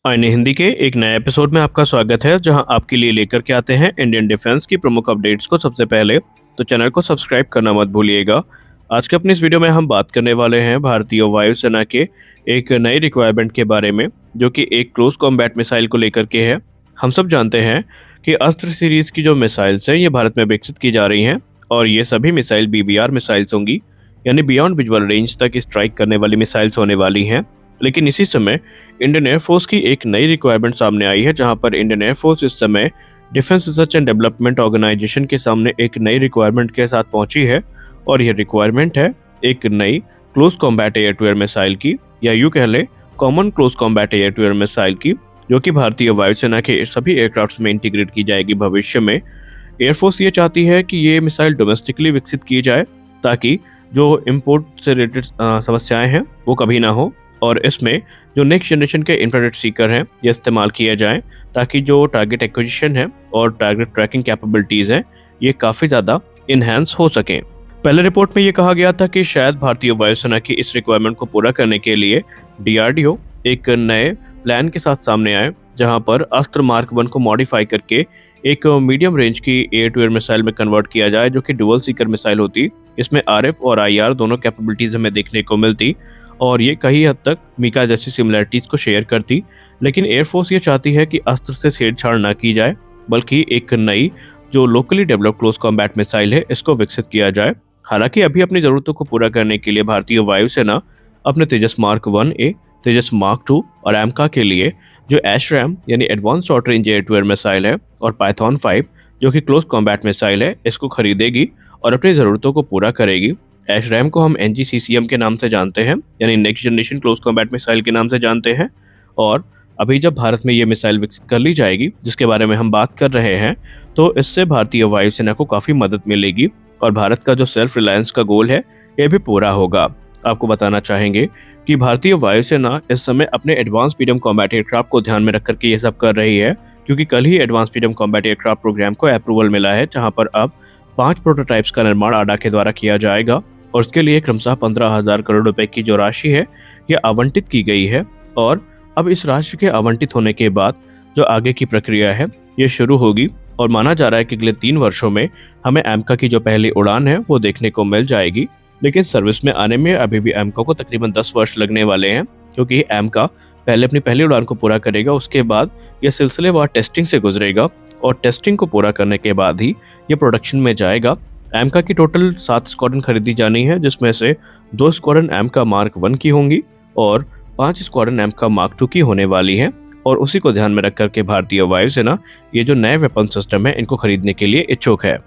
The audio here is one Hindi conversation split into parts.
आईने हिंदी के एक नए एपिसोड में आपका स्वागत है, जहां आपके लिए लेकर के आते हैं इंडियन डिफेंस की प्रमुख अपडेट्स को सबसे पहले। तो चैनल को सब्सक्राइब करना मत भूलिएगा। आज के अपनी इस वीडियो में हम बात करने वाले हैं भारतीय वायुसेना के एक नई रिक्वायरमेंट के बारे में, जो कि एक क्लोज कॉम्बैट मिसाइल को लेकर के है। हम सब जानते हैं कि अस्त्र सीरीज की जो मिसाइल्स हैं ये भारत में विकसित की जा रही हैं, और ये सभी मिसाइल BVR मिसाइल्स होंगी, यानी बियॉन्ड विजुअल रेंज तक स्ट्राइक करने वाली मिसाइल्स होने वाली हैं। लेकिन इसी समय इंडियन एयरफोर्स की एक नई रिक्वायरमेंट सामने आई है, जहां पर इंडियन एयरफोर्स इस समय defence research and development organisation के सामने एक नई रिक्वायरमेंट के साथ पहुंची है। और यह रिक्वायरमेंट है एक नई close combat air to air missile की, या यूं कह ले common close combat air to air missile की, जो कि भारतीय वायुसेना के सभी एयरक्राफ्ट में इंटीग्रेट की जाएगी भविष्य में। एयरफोर्स ये चाहती है कि ये मिसाइल डोमेस्टिकली विकसित की जाए, ताकि जो इम्पोर्ट से रिलेटेड समस्याएं हैं वो कभी ना हो, और इसमें जो नेक्स्ट जनरेशन के इंफ्रारेड सीकर हैं ये इस्तेमाल किए जाएं, ताकि जो टारगेट एक्विजिशन है और टारगेट ट्रैकिंग कैपेबिलिटीज़ हैं ये काफ़ी ज़्यादा इन्हेंस हो सकें। पहले रिपोर्ट में ये कहा गया था कि शायद भारतीय वायुसेना की इस रिक्वायरमेंट को पूरा करने के लिए DRDO एक नए प्लान के साथ सामने आए, जहां पर अस्त्र मार्क 1 को मॉडिफाई करके एक मीडियम रेंज की एयर टू एयर मिसाइल में कन्वर्ट किया जाए, जो कि डुअल सीकर मिसाइल होती। इसमें RF और IR दोनों कैपेबिलिटीज़ हमें देखने को मिलती, और ये कई हद तक मीका जैसी सिमिलरिटीज़ को शेयर करती। लेकिन एयरफोर्स ये चाहती है कि अस्त्र से छेड़छाड़ ना की जाए, बल्कि एक नई जो locally developed close combat missile है इसको विकसित किया जाए। हालांकि अभी अपनी ज़रूरतों को पूरा करने के लिए भारतीय वायुसेना अपने तेजस मार्क 1A, तेजस मार्क 2 और एमका के लिए जो एशरैम यानी advance short range air to air missile है, और पाइथन 5 जो कि क्लोज कॉम्बैट मिसाइल है, इसको खरीदेगी और अपनी ज़रूरतों को पूरा करेगी। एशरैम को हम NGCCM के नाम से जानते हैं, यानी next generation close combat missile के नाम से जानते हैं। और अभी जब भारत में ये मिसाइल विकसित कर ली जाएगी, जिसके बारे में हम बात कर रहे हैं, तो इससे भारतीय वायुसेना को काफ़ी मदद मिलेगी, और भारत का जो सेल्फ रिलायंस का गोल है ये भी पूरा होगा। आपको बताना चाहेंगे कि भारतीय वायुसेना इस समय अपने एडवांस मीडियम कॉम्बैट एयरक्राफ्ट को ध्यान में रख करके ये सब कर रही है, क्योंकि कल ही advance medium combat aircraft program को अप्रूवल मिला है, जहां पर अब 5 प्रोटोटाइप्स का निर्माण आडा के द्वारा किया जाएगा, और उसके लिए क्रमशः 15,000 करोड़ रुपए की जो राशि है ये आवंटित की गई है। और अब इस राशि के आवंटित होने के बाद जो आगे की प्रक्रिया है ये शुरू होगी, और माना जा रहा है कि अगले 3 वर्षों में हमें एमका की जो पहली उड़ान है वो देखने को मिल जाएगी। लेकिन सर्विस में आने में अभी भी एमका को तकरीबन 10 वर्ष लगने वाले हैं, क्योंकि एमका पहले अपनी पहली उड़ान को पूरा करेगा, उसके बाद ये सिलसिलेवार टेस्टिंग से गुजरेगा, और टेस्टिंग को पूरा करने के बाद ही ये प्रोडक्शन में जाएगा। एमका की टोटल 7 स्क्वाड्रन खरीदी जानी है, जिसमें से 2 स्क्वाड्रन एमका मार्क 1 की होंगी और 5 स्क्वाड्रन एमका मार्क 2 की होने वाली हैं। और उसी को ध्यान में रख करके भारतीय वायुसेना ये जो नए वेपन सिस्टम है इनको खरीदने के लिए इच्छुक है।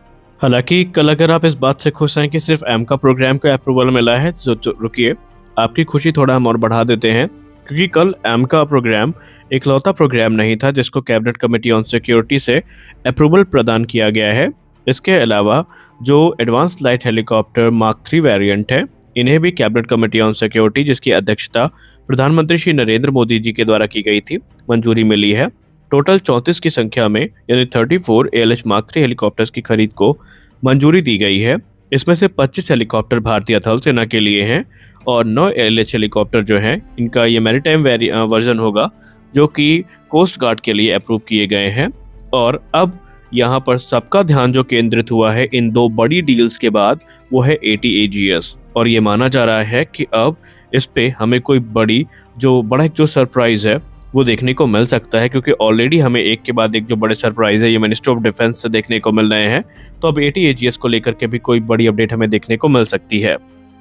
हालांकि कल अगर आप इस बात से खुश हैं कि सिर्फ एमका प्रोग्राम का अप्रूवल मिला है, तो रुकिए, आपकी खुशी थोड़ा हम और बढ़ा देते हैं, क्योंकि कल एमका प्रोग्राम इकलौता प्रोग्राम नहीं था जिसको कैबिनेट कमेटी ऑन सिक्योरिटी से अप्रूवल प्रदान किया गया है। इसके अलावा जो advance light helicopter mark 3 variant है, इन्हें भी कैबिनेट कमेटी ऑन सिक्योरिटी, जिसकी अध्यक्षता प्रधानमंत्री श्री नरेंद्र मोदी जी के द्वारा की गई थी, मंजूरी मिली है। टोटल 34 की संख्या में यानी 34 ALH मार्क 3 हेलीकॉप्टर्स की खरीद को मंजूरी दी गई है। इसमें से 25 हेलीकॉप्टर भारतीय थल सेना के लिए हैं, और 9 ALH हेलीकॉप्टर जो हैं इनका ये मैरीटाइम वर्जन होगा, जो कि कोस्ट गार्ड के लिए अप्रूव किए गए हैं। और अब यहाँ पर सबका ध्यान जो केंद्रित हुआ है इन 2 बड़ी डील्स के बाद, वो है ATAGS, और ये माना जा रहा है कि अब इस पे हमें कोई बड़ा एक जो सरप्राइज है वो देखने को मिल सकता है, क्योंकि ऑलरेडी हमें एक के बाद एक जो बड़े सरप्राइज है ये मिनिस्ट्री ऑफ डिफेंस से देखने को मिल रहे हैं। तो अब ATAGS को लेकर के भी कोई बड़ी अपडेट हमें देखने को मिल सकती है।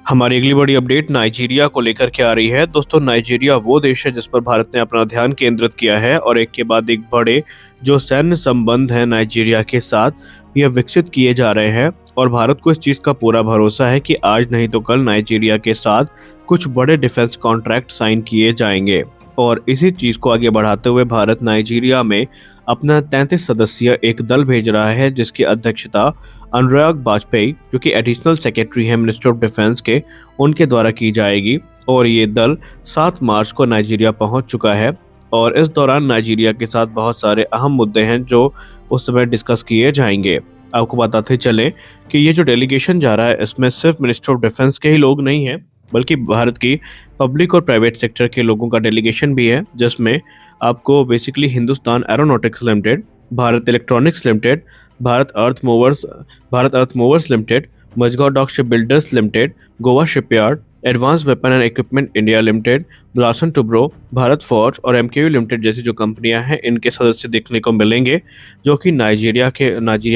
हमारी अगली बड़ी अपडेट नाइजीरिया को लेकर के आ रही है। दोस्तों, नाइजीरिया वो देश है जिस पर भारत ने अपना ध्यान केंद्रित किया है, और एक के बाद एक बड़े जो सैन्य संबंध है नाइजीरिया के साथ यह विकसित किए जा रहे हैं, और भारत को इस चीज़ का पूरा भरोसा है कि आज नहीं तो कल नाइजीरिया के साथ कुछ बड़े डिफेंस कॉन्ट्रैक्ट साइन किए जाएंगे। और इसी चीज़ को आगे बढ़ाते हुए भारत नाइजीरिया में अपना 33 सदस्यीय एक दल भेज रहा है, जिसकी अध्यक्षता अनुराग वाजपेयी, जो कि एडिशनल सेक्रेटरी हैं मिनिस्ट्री ऑफ डिफेंस के, उनके द्वारा की जाएगी। और ये दल 7 मार्च को नाइजीरिया पहुंच चुका है, और इस दौरान नाइजीरिया के साथ बहुत सारे अहम मुद्दे हैं जो उस समय डिस्कस किए जाएंगे। आपको बताते चलें कि ये जो डेलीगेशन जा रहा है इसमें सिर्फ मिनिस्ट्री ऑफ डिफेंस के ही लोग नहीं हैं, बल्कि भारत की पब्लिक और प्राइवेट सेक्टर के लोगों का डेलीगेशन भी है, जिसमें आपको basically Hindustan Aeronautics Limited, Bharat Electronics Limited, Bharat Earth Movers Bharat Earth Movers Limited, Mazagon Dock Ship Builders Limited, Goa Shipyard, Advance Weapon and Equipment India Limited, Larsen Toubro, Bharat Forge और एमकेयू लिमिटेड जैसी जो कंपनियां हैं, इनके सदस्य देखने को मिलेंगे, जो कि नाइजीरिया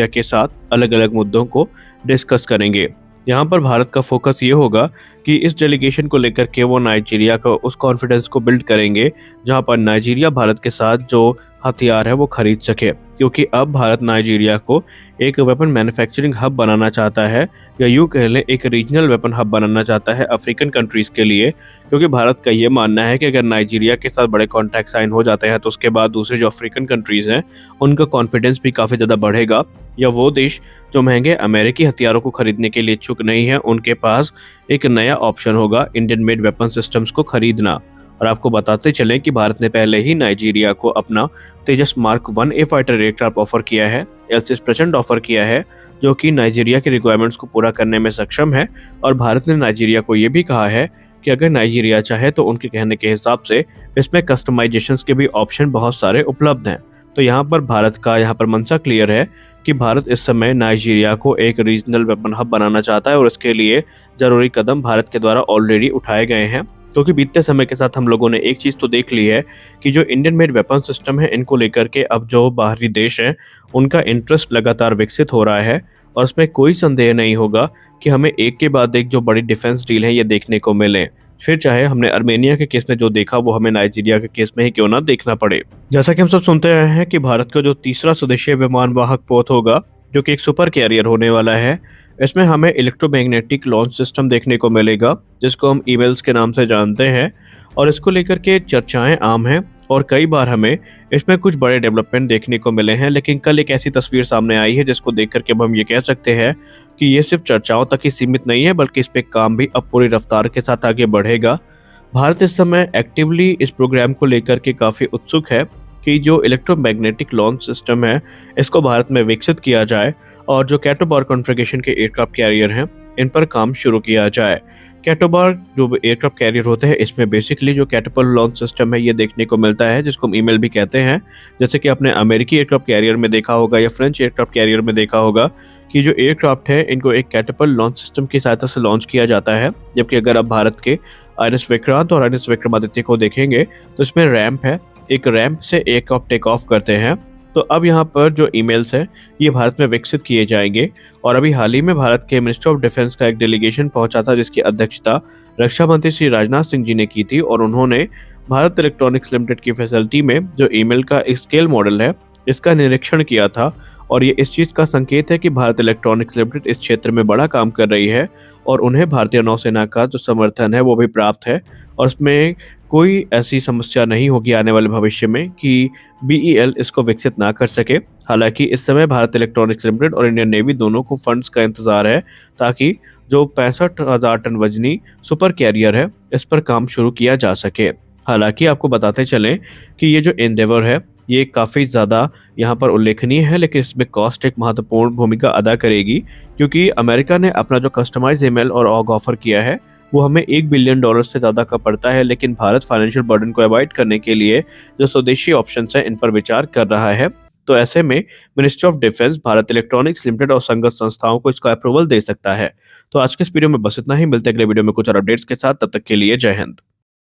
के साथ अलग अलग मुद्दों को डिस्कस करेंगे। यहाँ पर भारत का फोकस ये होगा कि इस डेलीगेशन को लेकर के वो नाइजीरिया को उस कॉन्फिडेंस को बिल्ड करेंगे, जहाँ पर नाइजीरिया भारत के साथ जो हथियार है वो खरीद सके, क्योंकि अब भारत नाइजीरिया को एक वेपन मैन्युफैक्चरिंग हब बनाना चाहता है, या यूँ कह लें एक रीजनल वेपन हब बनाना चाहता है अफ्रीकन कंट्रीज़ के लिए। क्योंकि भारत का ये मानना है कि अगर नाइजीरिया के साथ बड़े कॉन्ट्रैक्ट साइन हो जाते हैं तो उसके बाद दूसरे जो अफ्रीकन कंट्रीज़ हैं उनका कॉन्फिडेंस भी काफ़ी ज़्यादा बढ़ेगा, या वो देश जो महंगे अमेरिकी हथियारों को खरीदने के लिए इच्छुक नहीं है, उनके पास एक नया ऑप्शन होगा इंडियन मेड वेपन सिस्टम्स को खरीदना। और आपको बताते चलें कि भारत ने पहले ही नाइजीरिया को अपना Tejas mark 1A fighter aircraft offer किया है, एलसीएस प्रचंड ऑफर किया है, जो कि नाइजीरिया के रिक्वायरमेंट्स को पूरा करने में सक्षम है। और भारत ने नाइजीरिया को ये भी कहा है कि अगर नाइजीरिया चाहे तो उनके कहने के हिसाब से इसमें कस्टमाइजेशंस के भी ऑप्शन बहुत सारे उपलब्ध हैं। तो यहाँ पर भारत का मंशा क्लियर है कि भारत इस समय नाइजीरिया को एक रीजनल वेपन हब बनाना चाहता है, और इसके लिए ज़रूरी कदम भारत के द्वारा ऑलरेडी उठाए गए हैं। क्योंकि बीतते समय के साथ हम लोगों ने एक चीज़ तो देख ली है कि जो इंडियन मेड वेपन सिस्टम है, इनको लेकर के अब जो बाहरी देश हैं उनका इंटरेस्ट लगातार विकसित हो रहा है, और इसमें कोई संदेह नहीं होगा कि हमें एक के बाद एक जो बड़ी डिफेंस डील है ये देखने को मिले। फिर चाहे हमने आर्मेनिया के केस में जो देखा वो हमें नाइजीरिया के केस में ही क्यों ना देखना पड़े। जैसा कि हम सब सुनते आए हैं कि भारत का जो तीसरा स्वदेशी विमान वाहक पोत होगा, जो कि एक सुपर कैरियर होने वाला है, इसमें हमें इलेक्ट्रोमैग्नेटिक लॉन्च सिस्टम देखने को मिलेगा, जिसको हम ईमेल्स के नाम से जानते हैं। और इसको लेकर के चर्चाएं आम हैं, और कई बार हमें इसमें कुछ बड़े डेवलपमेंट देखने को मिले हैं। लेकिन कल एक ऐसी तस्वीर सामने आई है जिसको देख करके अब हम ये कह सकते हैं कि ये सिर्फ चर्चाओं तक ही सीमित नहीं है, बल्कि इस पे काम भी अब पूरी रफ्तार के साथ आगे बढ़ेगा। भारत इस समय एक्टिवली इस प्रोग्राम को लेकर के काफ़ी उत्सुक है कि जो इलेक्ट्रोमैग्नेटिक लॉन्च सिस्टम है इसको भारत में विकसित किया जाए, और जो कैटोबार कॉन्फ़िगरेशन के एयरक्राफ्ट कैरियर हैं इन पर काम शुरू किया जाए। कैटोबार जो एयरक्राफ्ट कैरियर होते हैं, इसमें बेसिकली जो कैटपल्ट लॉन्च सिस्टम है ये देखने को मिलता है, जिसको हम ईमेल भी कहते हैं। जैसे कि आपने अमेरिकी एयरक्राफ्ट कैरियर में देखा होगा या फ्रेंच एयरक्राफ्ट कैरियर में देखा होगा कि जो एयरक्राफ्ट है इनको एक कैटपल्ट लॉन्च सिस्टम की सहायता से लॉन्च किया जाता है। जबकि अगर आप भारत के आईएनएस विक्रांत और आईएनएस विक्रमादित्य को देखेंगे तो इसमें रैंप है, एक रैंप से एयरक्राफ्ट टेक ऑफ करते हैं। तो अब यहाँ पर जो ईमेल्स हैं ये भारत में विकसित किए जाएंगे। और अभी हाल ही में भारत के मिनिस्टर ऑफ डिफेंस का एक डेलीगेशन पहुंचा था, जिसकी अध्यक्षता रक्षा मंत्री श्री राजनाथ सिंह जी ने की थी, और उन्होंने भारत इलेक्ट्रॉनिक्स लिमिटेड की फैसिलिटी में जो ईमेल का स्केल मॉडल है इसका निरीक्षण किया था। और ये इस चीज़ का संकेत है कि भारत इलेक्ट्रॉनिक्स लिमिटेड इस क्षेत्र में बड़ा काम कर रही है, और उन्हें भारतीय नौसेना का जो समर्थन है वो भी प्राप्त है। और इसमें कोई ऐसी समस्या नहीं होगी आने वाले भविष्य में कि बीईएल इसको विकसित ना कर सके। हालांकि इस समय भारत इलेक्ट्रॉनिक्स लिमिटेड और इंडियन नेवी दोनों को फंड्स का इंतजार है, ताकि जो 65,000 टन वजनी सुपर कैरियर है इस पर काम शुरू किया जा सके। हालांकि आपको बताते चलें कि ये जो एंडेवर है ये काफ़ी ज़्यादा यहाँ पर उल्लेखनीय है, लेकिन इसमें कॉस्ट एक महत्वपूर्ण भूमिका अदा करेगी, क्योंकि अमेरिका ने अपना जो कस्टमाइज ईमेल और ऑग ऑफर किया है वो हमें $1 बिलियन से ज़्यादा का पड़ता है। लेकिन भारत फाइनेंशियल बर्डन को अवॉइड करने के लिए जो स्वदेशी ऑप्शंस हैं इन पर विचार कर रहा है। तो ऐसे में ministry of defence Bharat Electronics limited और संगत संस्थाओं को इसका अप्रूवल दे सकता है। तो आज के इस वीडियो में बस इतना ही, मिलते हैं अगले वीडियो में कुछ और अपडेट्स के साथ। तब तक के लिए जय हिंद।